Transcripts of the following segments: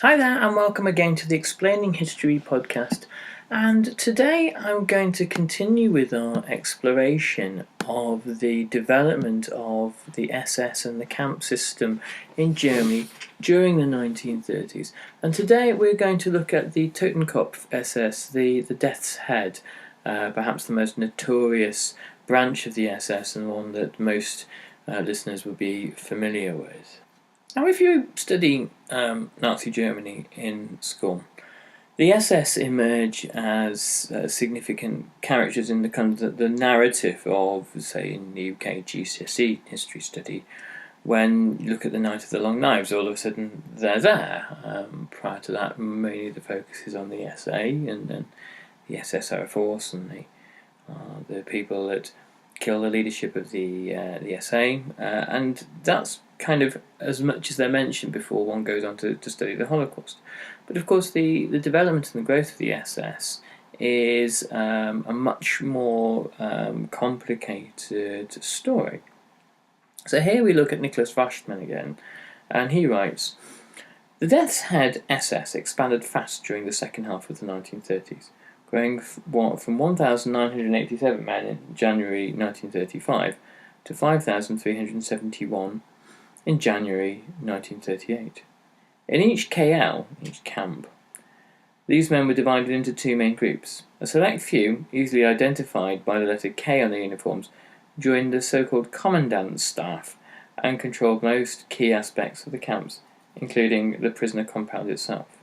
Hi there, and welcome again to the Explaining History podcast. And today I'm going to continue with our exploration of the development of the SS and the camp system in Germany during the 1930s. And today we're going to look at the Totenkopf SS, the Death's Head, perhaps the most notorious branch of the SS and one that most listeners will be familiar with. Now, if you study Nazi Germany in school, the SS emerge as significant characters in the narrative of, say, in the UK GCSE history study. When you look at the Night of the Long Knives, all of a sudden they're there. Prior to that, mainly the focus is on the SA and the SS Air Force and the people that kill the leadership of the SA, and that's kind of as much as they're mentioned before one goes on to study the Holocaust. But of course the development and the growth of the SS is a much more complicated story. So here we look at Nicholas Wachtman again, and he writes, "The Death's Head SS expanded fast during the second half of the 1930s, growing from 1,987 men in January 1935 to 5,371 in January 1938. In each KL, each camp, these men were divided into two main groups. A select few, easily identified by the letter K on their uniforms, joined the so-called commandant's staff and controlled most key aspects of the camps, including the prisoner compound itself.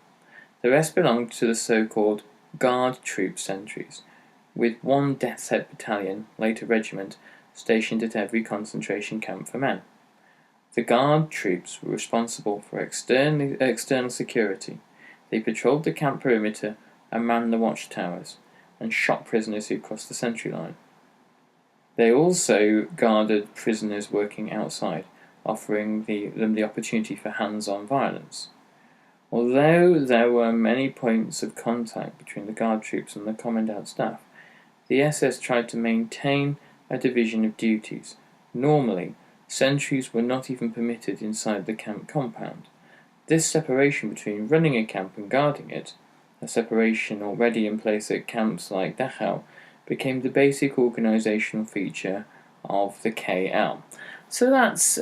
The rest belonged to the so-called guard troop sentries, with one Death's Head battalion, later regiment, stationed at every concentration camp for men. The guard troops were responsible for external security. They patrolled the camp perimeter and manned the watchtowers, and shot prisoners who crossed the sentry line. They also guarded prisoners working outside, offering them the opportunity for hands-on violence. Although there were many points of contact between the guard troops and the commandant staff, the SS tried to maintain a division of duties. Normally, sentries were not even permitted inside the camp compound. This separation between running a camp and guarding it, a separation already in place at camps like Dachau, became the basic organisational feature of the KL. So that's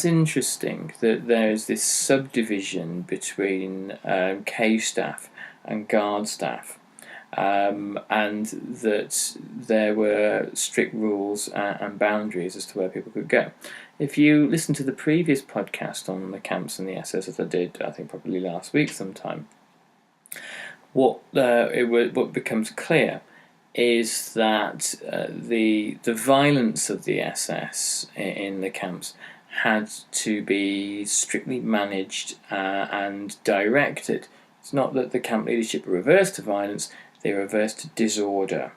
interesting that there's this subdivision between K staff and guard staff, and that there were strict rules and boundaries as to where people could go. If you listen to the previous podcast on the camps and the SS, as I did, I think probably last week sometime, what becomes clear is that the violence of the SS in the camps had to be strictly managed and directed. It's not that the camp leadership were averse to violence, they were averse to disorder.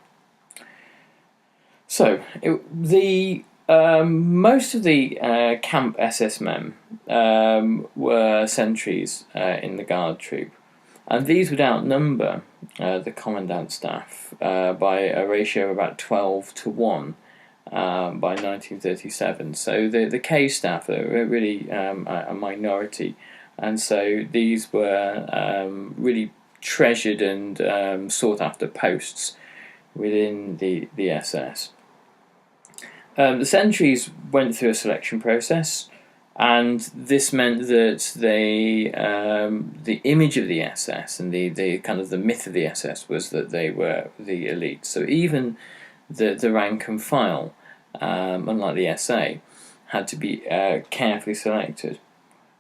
So, most of the camp SS men were sentries in the guard troop, and these would outnumber the commandant staff by a ratio of about 12 to 1 by 1937. So the K staff are really a minority, and so these were really treasured and sought after posts within the SS. The sentries went through a selection process, and this meant that the image of the SS and the kind of the myth of the SS was that they were the elite. So even the rank and file, unlike the SA, had to be carefully selected.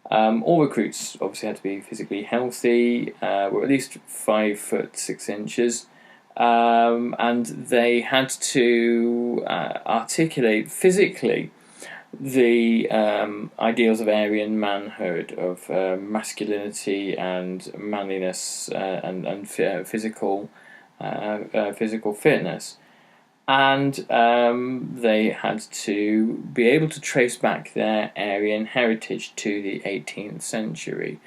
All recruits obviously had to be physically healthy, were at least 5'6". And they had to articulate physically the ideals of Aryan manhood, of masculinity and manliness and physical fitness, and they had to be able to trace back their Aryan heritage to the 18th century.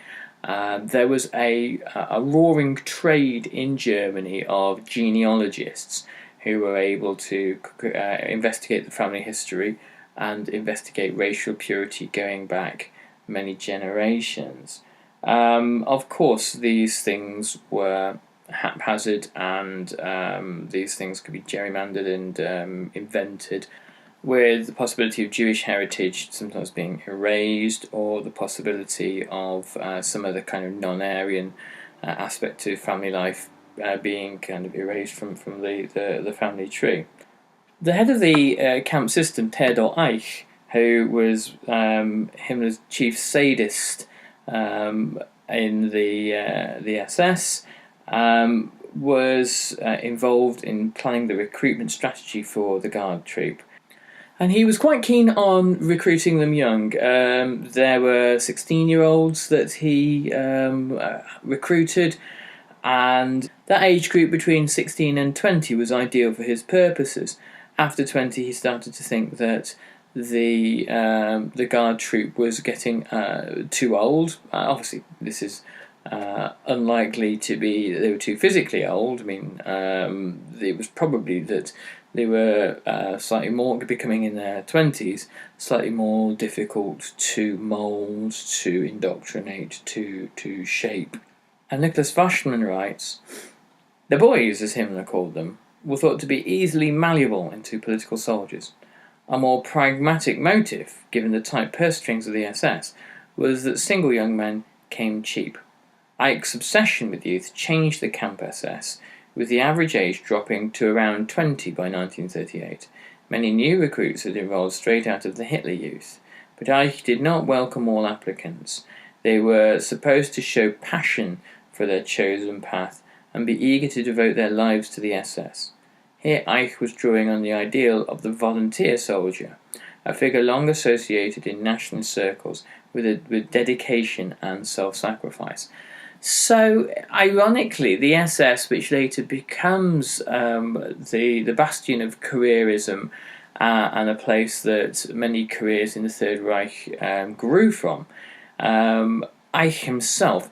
There was a roaring trade in Germany of genealogists who were able to investigate the family history and investigate racial purity going back many generations. Of course, these things were haphazard, and these things could be gerrymandered and invented, with the possibility of Jewish heritage sometimes being erased, or the possibility of some other kind of non-Aryan aspect to family life being kind of erased from the family tree. The head of the camp system, Theodor Eich, who was Himmler's chief sadist in the SS, was involved in planning the recruitment strategy for the Guard troop. And he was quite keen on recruiting them young. There were 16-year-olds that he recruited, and that age group between 16 and 20 was ideal for his purposes. After 20, he started to think that the Guard troop was getting too old. Obviously, this is unlikely to be that they were too physically old. I mean, it was probably that they were slightly more, becoming in their 20s, slightly more difficult to mould, to indoctrinate, to shape. And Nicholas Waschmann writes, "The boys, as Himmler called them, were thought to be easily malleable into political soldiers. A more pragmatic motive, given the tight purse strings of the SS, was that single young men came cheap. Eich's obsession with youth changed the camp SS, with the average age dropping to around 20 by 1938. Many new recruits had enrolled straight out of the Hitler Youth, but Eich did not welcome all applicants. They were supposed to show passion for their chosen path and be eager to devote their lives to the SS. Here Eich was drawing on the ideal of the volunteer soldier, a figure long associated in nationalist circles with dedication and self-sacrifice." So, ironically, the SS, which later becomes the bastion of careerism and a place that many careers in the Third Reich grew from, Eich himself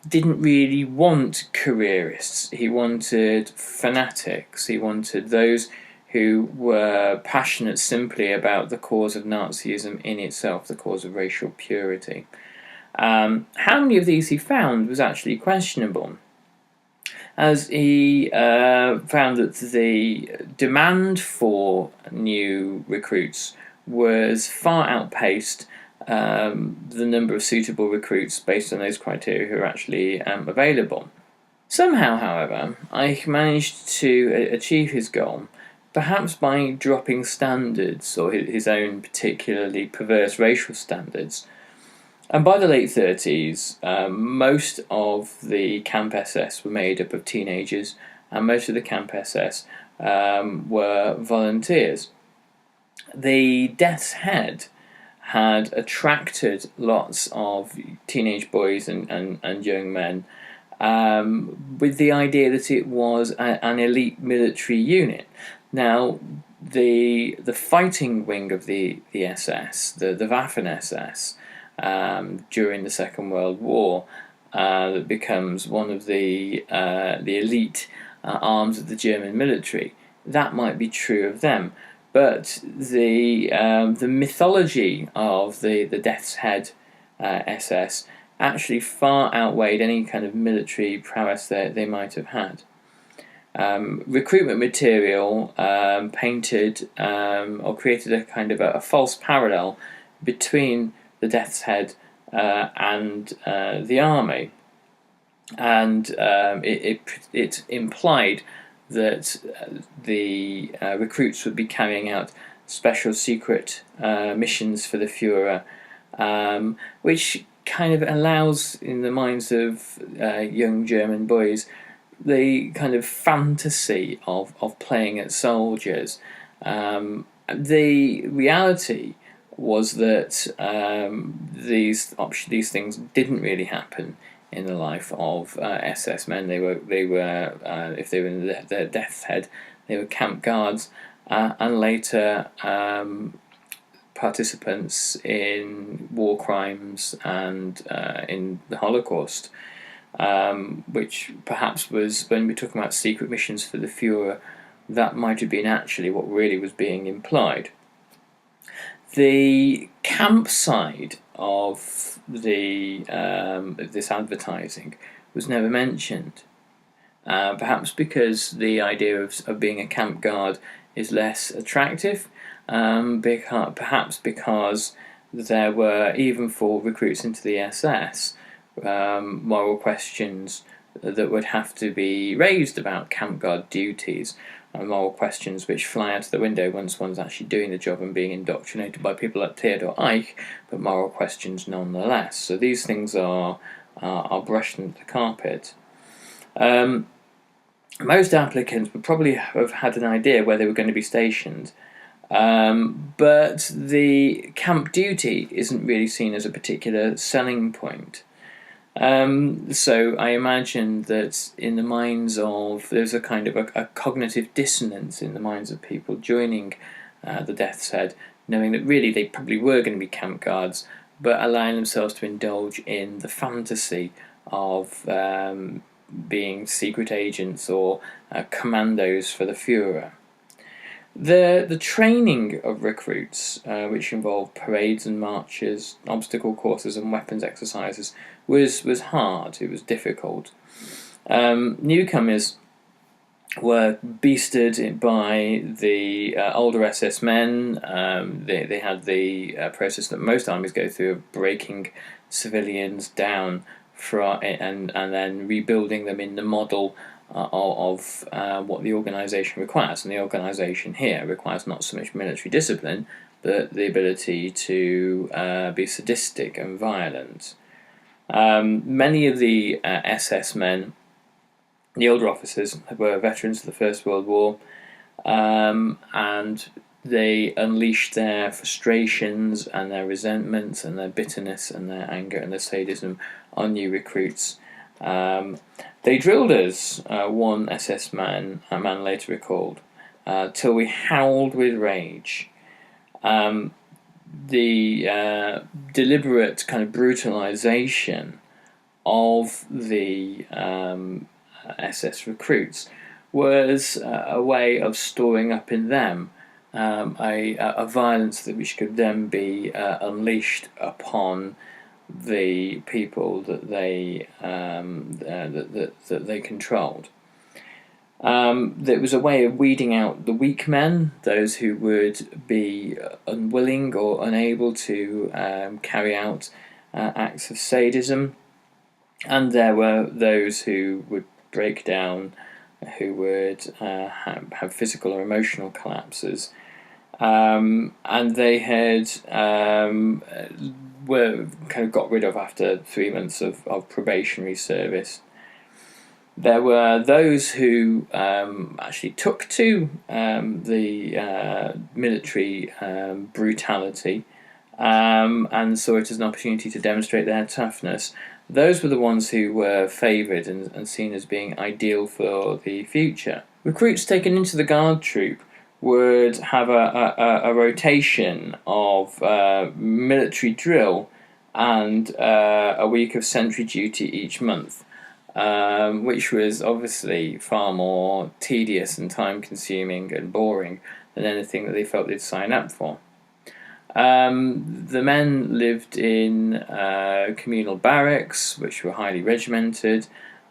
didn't really want careerists. He wanted fanatics. He wanted those who were passionate simply about the cause of Nazism in itself, the cause of racial purity. How many of these he found was actually questionable, as he found that the demand for new recruits was far outpaced the number of suitable recruits based on those criteria who were actually available. Somehow, however, Eich managed to achieve his goal, perhaps by dropping standards, or his own particularly perverse racial standards. And by the late 30s, most of the Camp SS were made up of teenagers, and most of the Camp SS were volunteers. The Death's Head had attracted lots of teenage boys and young men with the idea that it was an elite military unit. Now, the fighting wing of the SS, the Waffen-SS, during the Second World War, that becomes one of the elite arms of the German military. That might be true of them, but the mythology of the Death's Head SS actually far outweighed any kind of military prowess that they might have had. Recruitment material painted or created a kind of a false parallel between the Death's Head and the army, and it implied that the recruits would be carrying out special secret missions for the Führer, which kind of allows, in the minds of young German boys, the kind of fantasy of playing at soldiers. The reality was that these things didn't really happen in the life of SS men. They were if they were in the Death's Head, they were camp guards, and later participants in war crimes and in the Holocaust, which perhaps was, when we're talking about secret missions for the Führer, that might have been actually what really was being implied. The camp side of the this advertising was never mentioned. Perhaps because the idea of being a camp guard is less attractive, perhaps because there were, even for recruits into the SS, moral questions that would have to be raised about camp guard duties, moral questions which fly out of the window once one's actually doing the job and being indoctrinated by people like Theodor Eich, but moral questions nonetheless. So these things are brushed under the carpet. Most applicants would probably have had an idea where they were going to be stationed, but the camp duty isn't really seen as a particular selling point. So I imagine that in the minds of, there's a kind of a cognitive dissonance in the minds of people joining the Death's Head, knowing that really they probably were going to be camp guards, but allowing themselves to indulge in the fantasy of being secret agents or commandos for the Führer. The training of recruits, which involved parades and marches, obstacle courses and weapons exercises, was hard. It was difficult. Newcomers were beasted by the older SS men. They had the process that most armies go through of breaking civilians down and then rebuilding them in the model of what the organisation requires. And the organisation here requires not so much military discipline, but the ability to be sadistic and violent. Many of the SS men, the older officers, were veterans of the First World War, and they unleashed their frustrations and their resentments and their bitterness and their anger and their sadism on new recruits. They drilled us, one SS man, a man later recalled, till we howled with rage. The deliberate kind of brutalisation of the SS recruits was a way of storing up in them a violence that which could then be unleashed upon the people that they that they controlled. There was a way of weeding out the weak men, those who would be unwilling or unable to carry out acts of sadism, and there were those who would break down, who would have physical or emotional collapses, and they had were kind of got rid of after 3 months of probationary service. There were those who actually took to the military brutality and saw it as an opportunity to demonstrate their toughness. Those were the ones who were favoured and seen as being ideal for the future. Recruits taken into the guard troop would have a rotation of military drill and a week of sentry duty each month, which was obviously far more tedious and time-consuming and boring than anything that they felt they'd sign up for. The men lived in communal barracks, which were highly regimented,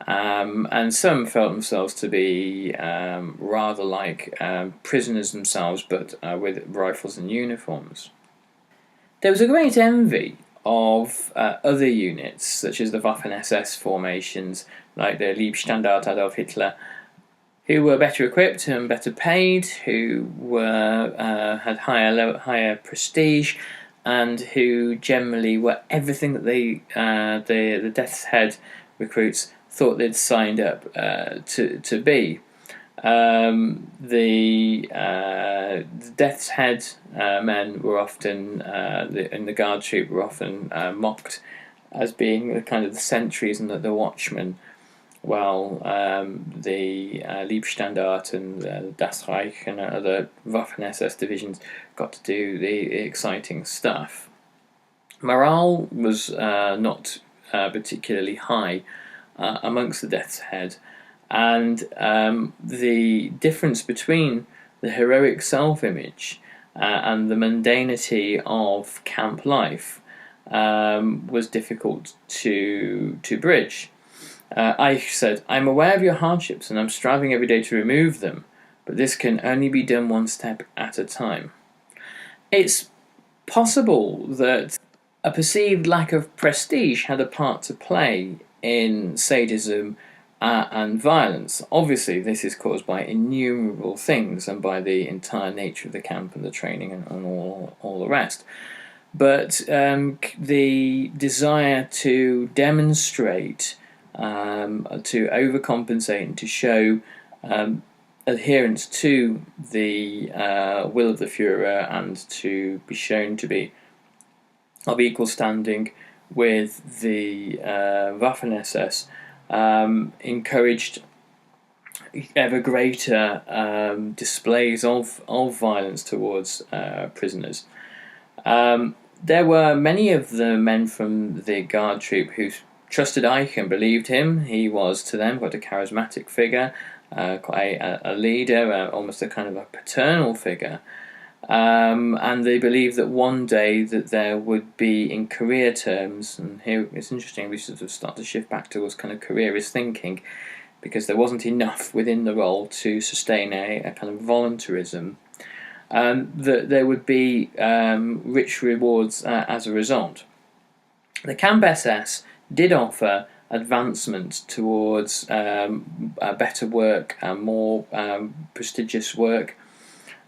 and some felt themselves to be rather like prisoners themselves, but with rifles and uniforms. There was a great envy of other units, such as the Waffen-SS formations, like the Leibstandarte Adolf Hitler, who were better equipped and better paid, who had higher prestige, and who generally were everything that the Death's Head recruits thought they'd signed up to be. The Death's Head men were often, in the guard troop, were often mocked as being the kind of the sentries and the watchmen, while the Leibstandarte and Das Reich and other Waffen-SS divisions got to do the exciting stuff. Morale was not particularly high amongst the Death's Head, and the difference between the heroic self-image and the mundanity of camp life was difficult to bridge. Eich said, "I'm aware of your hardships and I'm striving every day to remove them, but this can only be done one step at a time." It's possible that a perceived lack of prestige had a part to play in sadism and violence. Obviously, this is caused by innumerable things and by the entire nature of the camp and the training and all the rest. But the desire to demonstrate, to overcompensate, and to show adherence to the will of the Führer, and to be shown to be of equal standing with the Waffen-SS, encouraged ever greater displays of violence towards prisoners. There were many of the men from the guard troop who trusted Eich and believed him. He was, to them, quite a charismatic figure, quite a leader, almost a kind of a paternal figure. And they believed that one day that there would be, in career terms, and here it's interesting, we sort of start to shift back towards kind of careerist thinking, because there wasn't enough within the role to sustain a kind of voluntarism, that there would be rich rewards as a result. The Camp SS did offer advancement towards better work and more prestigious work,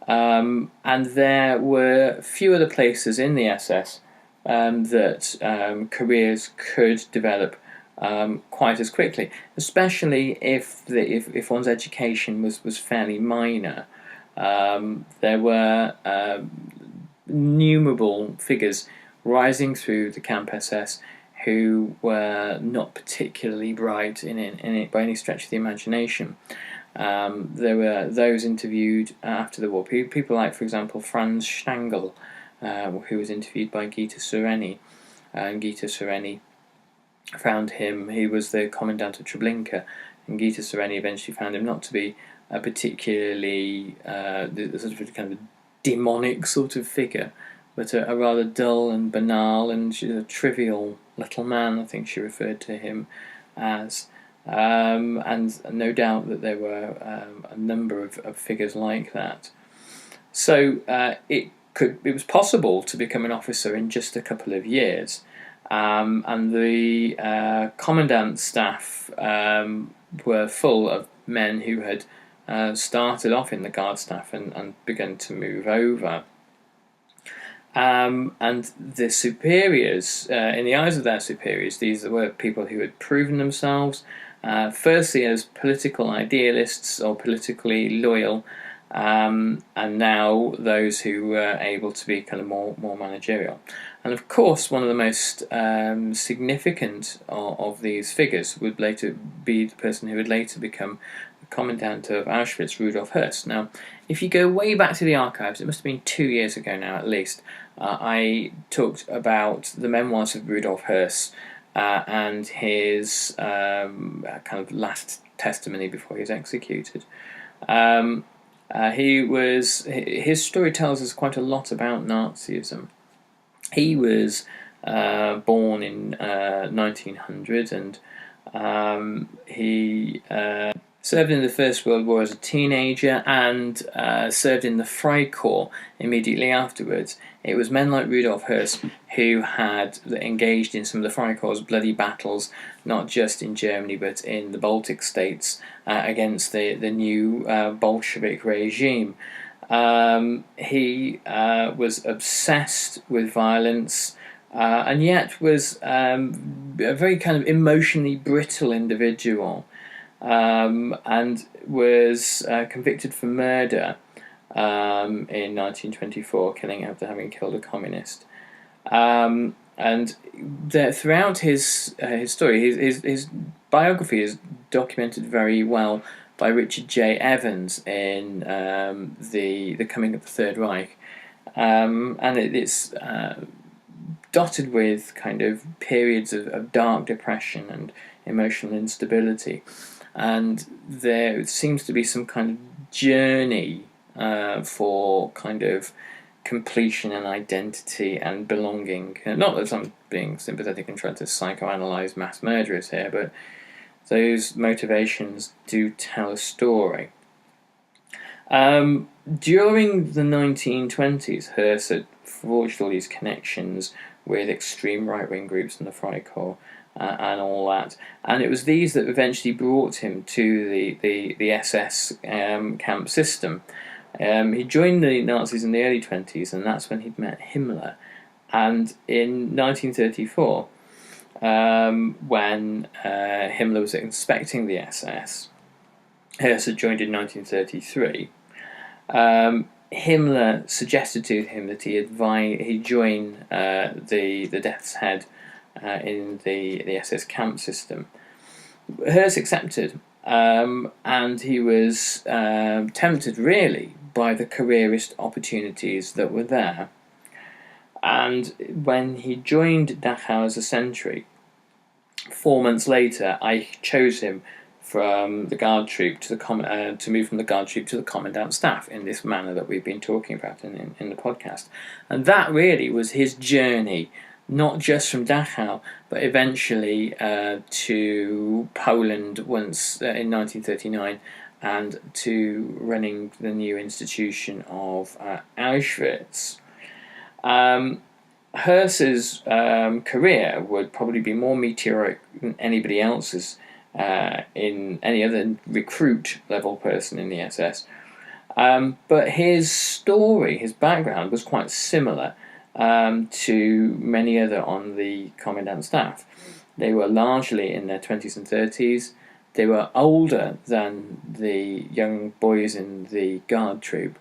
and there were few other places in the SS that careers could develop quite as quickly, especially if one's education was fairly minor. There were innumerable figures rising through the Camp SS who were not particularly bright in it by any stretch of the imagination. There were those interviewed after the war, people like, for example, Franz Stangl, who was interviewed by Gita Sureni, and Gita Sureni found him, he was the commandant of Treblinka, and Gita Sureni eventually found him not to be a particularly sort of kind of demonic sort of figure, but a rather dull and banal and a trivial little man, I think she referred to him as. And no doubt that there were a number of figures like that. So it was possible to become an officer in just a couple of years, and the commandant staff were full of men who had started off in the guard staff and begun to move over. And the superiors, in the eyes of their superiors, these were people who had proven themselves, firstly as political idealists or politically loyal, and now those who were able to be kind of more managerial. And of course, one of the most significant of these figures would later be the person who would later become the commandant of Auschwitz, Rudolf Hearse. Now, if you go way back to the archives, it must have been 2 years ago now at least, I talked about the memoirs of Rudolf Hearse and his kind of last testimony before he was executed. His story tells us quite a lot about Nazism. He was born in 1900, and he served in the First World War as a teenager and served in the Freikorps immediately afterwards. It was men like Rudolf Hearse who had engaged in some of the Freikorps' bloody battles, not just in Germany but in the Baltic states against the new Bolshevik regime. He was obsessed with violence, and yet was a very kind of emotionally brittle individual, and was convicted for murder in 1924, killing after having killed a communist. And throughout his story, his biography is documented very well by Richard J. Evans in the Coming of the Third Reich, and it's dotted with kind of periods of dark depression and emotional instability, and there seems to be some kind of journey for kind of completion and identity and belonging. Not that I'm being sympathetic and trying to psychoanalyze mass murderers here, but those motivations do tell a story. During the 1920s, Hearse had forged all these connections with extreme right-wing groups in the Freikorps and all that, and it was these that eventually brought him to the SS camp system. He joined the Nazis in the early 20s, and that's when he'd met Himmler. And in 1934, when Himmler was inspecting the SS, Hearse had joined in 1933. Himmler suggested to him that he join the Death's Head in the SS camp system. Hearse accepted, and he was tempted really by the careerist opportunities that were there. And when he joined Dachau as a sentry, 4 months later, I chose him from the guard troop to move from the guard troop to the commandant staff in this manner that we've been talking about in the podcast. And that really was his journey, not just from Dachau, but eventually to Poland once in 1939, and to running the new institution of Auschwitz. Hearse's career would probably be more meteoric than anybody else's in any other recruit level person in the SS. But his story, his background, was quite similar to many other on the commandant staff. They were largely in their 20s and 30s. They were older than the young boys in the guard troop,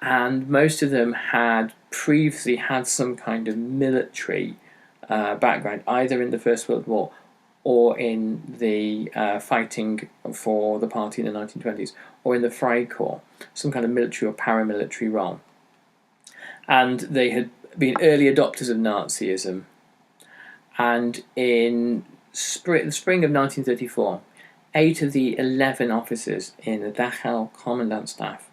and most of them had previously had some kind of military background, either in the First World War or in the fighting for the party in the 1920s, or in the Freikorps, some kind of military or paramilitary role. And they had been early adopters of Nazism. And in the spring of 1934, 8 of the 11 officers in the Dachau commandant staff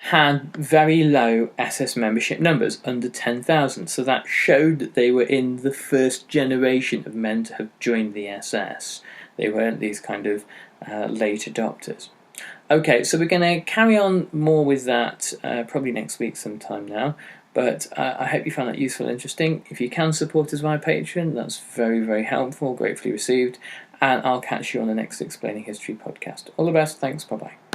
had very low SS membership numbers, under 10,000. So that showed that they were in the first generation of men to have joined the SS. They weren't these kind of late adopters. Okay, so we're going to carry on more with that probably next week sometime now. But I hope you found that useful and interesting. If you can support us via Patreon, that's very, very helpful, gratefully received. And I'll catch you on the next Explaining History podcast. All the best. Thanks. Bye-bye.